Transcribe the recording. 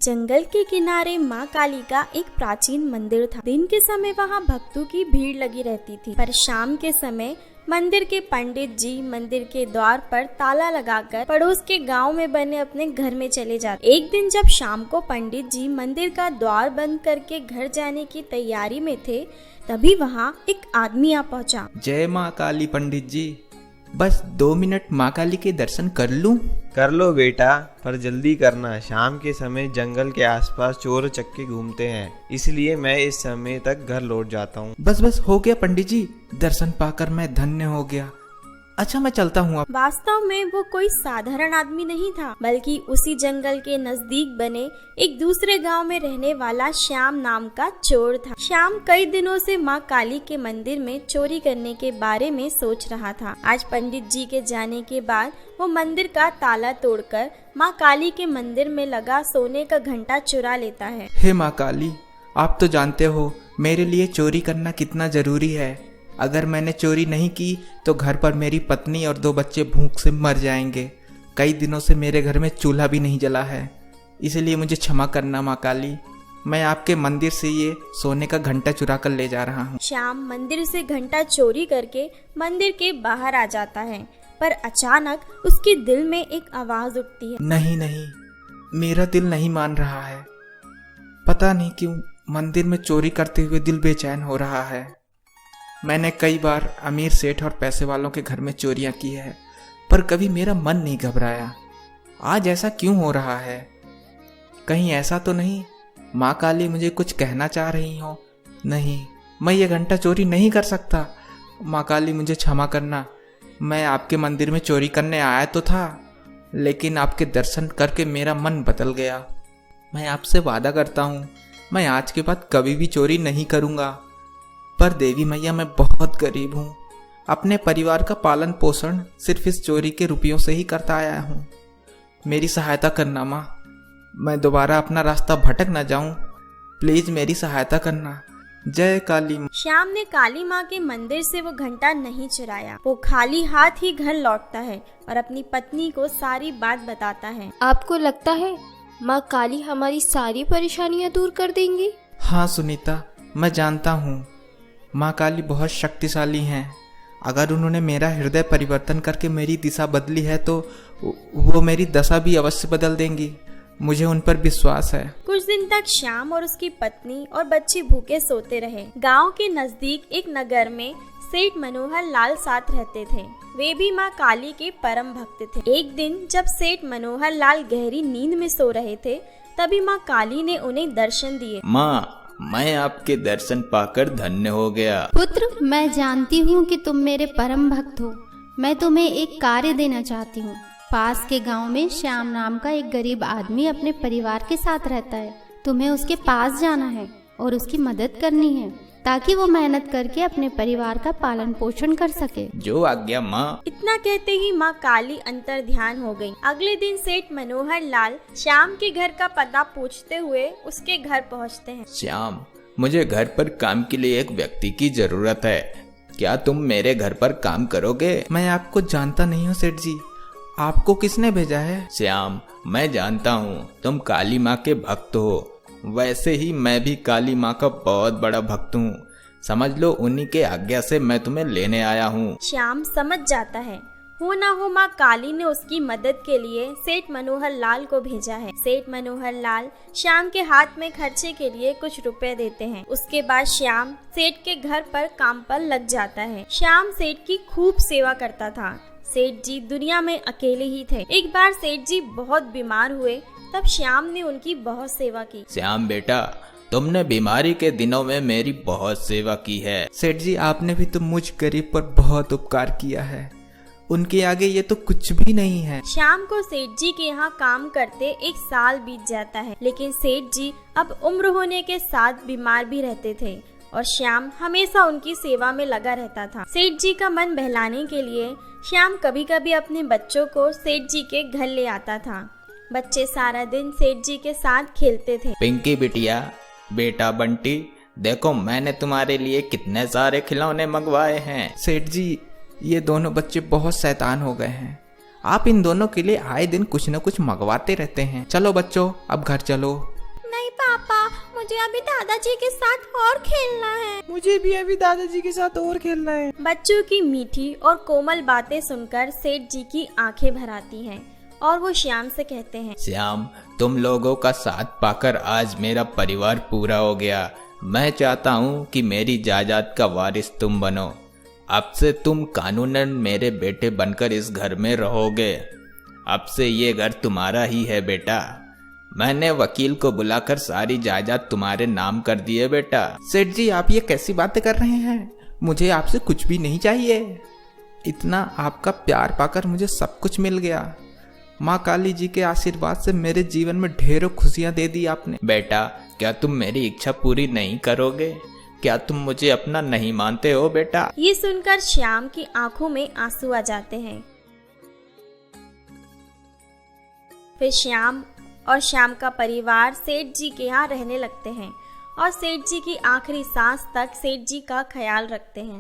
जंगल के किनारे माँ काली का एक प्राचीन मंदिर था। दिन के समय वहाँ भक्तों की भीड़ लगी रहती थी, पर शाम के समय मंदिर के पंडित जी मंदिर के द्वार पर ताला लगाकर पड़ोस के गांव में बने अपने घर में चले जाते। एक दिन जब शाम को पंडित जी मंदिर का द्वार बंद करके घर जाने की तैयारी में थे, तभी वहाँ एक आदमी आ पहुँचा। जय माँ काली पंडित जी, बस 2 मिनट माँ काली के दर्शन कर लूं? कर लो बेटा, पर जल्दी करना। शाम के समय जंगल के आसपास चोर चक्के घूमते हैं, इसलिए मैं इस समय तक घर लौट जाता हूँ। बस हो गया पंडित जी, दर्शन पाकर मैं धन्य हो गया। अच्छा मैं चलता हूँ अब। वास्तव में वो कोई साधारण आदमी नहीं था, बल्कि उसी जंगल के नजदीक बने एक दूसरे गांव में रहने वाला श्याम नाम का चोर था। श्याम कई दिनों से माँ काली के मंदिर में चोरी करने के बारे में सोच रहा था। आज पंडित जी के जाने के बाद वो मंदिर का ताला तोड़कर माँ काली के मंदिर में लगा सोने का घंटा चुरा लेता है। हे माँ काली, आप तो जानते हो मेरे लिए चोरी करना कितना जरूरी है। अगर मैंने चोरी नहीं की तो घर पर मेरी पत्नी और 2 बच्चे भूख से मर जाएंगे। कई दिनों से मेरे घर में चूल्हा भी नहीं जला है, इसलिए मुझे क्षमा करना माँ काली। मैं आपके मंदिर से ये सोने का घंटा चुरा कर ले जा रहा हूँ। श्याम मंदिर से घंटा चोरी करके मंदिर के बाहर आ जाता है, पर अचानक उसके दिल में एक आवाज उठती है। नहीं, मेरा दिल नहीं मान रहा है। पता नहीं क्यों मंदिर में चोरी करते हुए दिल बेचैन हो रहा है। मैंने कई बार अमीर सेठ और पैसे वालों के घर में चोरियां की है, पर कभी मेरा मन नहीं घबराया। आज ऐसा क्यों हो रहा है? कहीं ऐसा तो नहीं माँ काली मुझे कुछ कहना चाह रही हो? नहीं, मैं ये घंटा चोरी नहीं कर सकता। माँ काली मुझे क्षमा करना। मैं आपके मंदिर में चोरी करने आया तो था, लेकिन आपके दर्शन करके मेरा मन बदल गया। मैं आपसे वादा करता हूँ, मैं आज के बाद कभी भी चोरी नहीं करूँगा। पर देवी मैया, मैं बहुत गरीब हूँ। अपने परिवार का पालन पोषण सिर्फ इस चोरी के रुपयों से ही करता आया हूँ। मेरी सहायता करना माँ, मैं दोबारा अपना रास्ता भटक न जाऊँ। प्लीज मेरी सहायता करना। जय काली। श्याम ने काली माँ के मंदिर से वो घंटा नहीं चुराया। वो खाली हाथ ही घर लौटता है और अपनी पत्नी को सारी बात बताता है। आपको लगता है माँ काली हमारी सारी परेशानियाँ दूर कर देंगी? हाँ सुनीता, मैं जानता हूँ माँ काली बहुत शक्तिशाली हैं। अगर उन्होंने मेरा हृदय परिवर्तन करके मेरी दिशा बदली है तो वो मेरी दशा भी अवश्य बदल देंगी। मुझे उन पर विश्वास है। कुछ दिन तक श्याम और उसकी पत्नी और बच्चे भूखे सोते रहे। गांव के नजदीक एक नगर में सेठ मनोहर लाल साथ रहते थे। वे भी माँ काली के परम भक्त थे। एक दिन जब सेठ मनोहर लाल गहरी नींद में सो रहे थे, तभी माँ काली ने उन्हें दर्शन दिए। माँ, मैं आपके दर्शन पाकर धन्य हो गया। पुत्र, मैं जानती हूँ कि तुम मेरे परम भक्त हो। मैं तुम्हें एक कार्य देना चाहती हूँ। पास के गांव में श्याम नाम का एक गरीब आदमी अपने परिवार के साथ रहता है। तुम्हें उसके पास जाना है और उसकी मदद करनी है, ताकि वो मेहनत करके अपने परिवार का पालन पोषण कर सके। जो आज्ञा माँ। इतना कहते ही माँ काली अंतर ध्यान हो गई। अगले दिन सेठ मनोहर लाल श्याम के घर का पता पूछते हुए उसके घर पहुँचते हैं। श्याम, मुझे घर पर काम के लिए एक व्यक्ति की जरूरत है। क्या तुम मेरे घर पर काम करोगे? मैं आपको जानता नहीं हूँ सेठ जी, आपको किसने भेजा है? श्याम, मैं जानता हूँ तुम काली माँ के भक्त हो। वैसे ही मैं भी काली माँ का बहुत बड़ा भक्त हूँ। समझ लो उन्हीं के आज्ञा से मैं तुम्हें लेने आया हूँ। श्याम समझ जाता है हो ना हो माँ काली ने उसकी मदद के लिए सेठ मनोहर लाल को भेजा है। सेठ मनोहर लाल श्याम के हाथ में खर्चे के लिए कुछ रुपए देते हैं। उसके बाद श्याम सेठ के घर पर काम पर लग जाता है। श्याम सेठ की खूब सेवा करता था। सेठ जी दुनिया में अकेले ही थे। एक बार सेठ जी बहुत बीमार हुए, तब श्याम ने उनकी बहुत सेवा की। श्याम बेटा, तुमने बीमारी के दिनों में मेरी बहुत सेवा की है। सेठ जी, आपने भी तो मुझ गरीब पर बहुत उपकार किया है। उनके आगे ये तो कुछ भी नहीं है। श्याम को सेठ जी के यहाँ काम करते 1 साल बीत जाता है, लेकिन सेठ जी अब उम्र होने के साथ बीमार भी रहते थे और श्याम हमेशा उनकी सेवा में लगा रहता था। सेठ जी का मन बहलाने के लिए श्याम कभी कभी अपने बच्चों को सेठ जी के घर ले आता था। बच्चे सारा दिन सेठ जी के साथ खेलते थे। पिंकी बिटिया, बेटा बंटी, देखो मैंने तुम्हारे लिए कितने सारे खिलौने मंगवाए हैं। सेठ जी, ये दोनों बच्चे बहुत शैतान हो गए हैं। आप इन दोनों के लिए आए दिन कुछ न कुछ मंगवाते रहते हैं। चलो बच्चों, अब घर चलो। मुझे अभी दादाजी के साथ और खेलना है। मुझे भी अभी दादाजी के साथ और खेलना है। बच्चों की मीठी और कोमल बातें सुनकर सेठ जी की आंखें भर आती हैं और वो श्याम से कहते हैं, श्याम, तुम लोगों का साथ पाकर आज मेरा परिवार पूरा हो गया। मैं चाहता हूँ कि मेरी जायदाद का वारिस तुम बनो। अब से तुम कानूनन मेरे बेटे बनकर इस घर में रहोगे। अब से ये घर तुम्हारा ही है बेटा। मैंने वकील को बुलाकर सारी जायदाद तुम्हारे नाम कर दी है बेटा। सेठ जी, आप ये कैसी बातें कर रहे हैं? मुझे आपसे कुछ भी नहीं चाहिए। इतना आपका प्यार पाकर मुझे सब कुछ मिल गया। माँ काली जी के आशीर्वाद से मेरे जीवन में ढेरों खुशियाँ दे दी आपने। बेटा, क्या तुम मेरी इच्छा पूरी नहीं करोगे? क्या तुम मुझे अपना नहीं मानते हो बेटा? ये सुनकर श्याम की आंखों में आंसू आ जाते हैं। फिर श्याम और श्याम का परिवार सेठ जी के यहाँ रहने लगते हैं और सेठ जी की आखिरी सांस तक सेठ जी का ख्याल रखते हैं।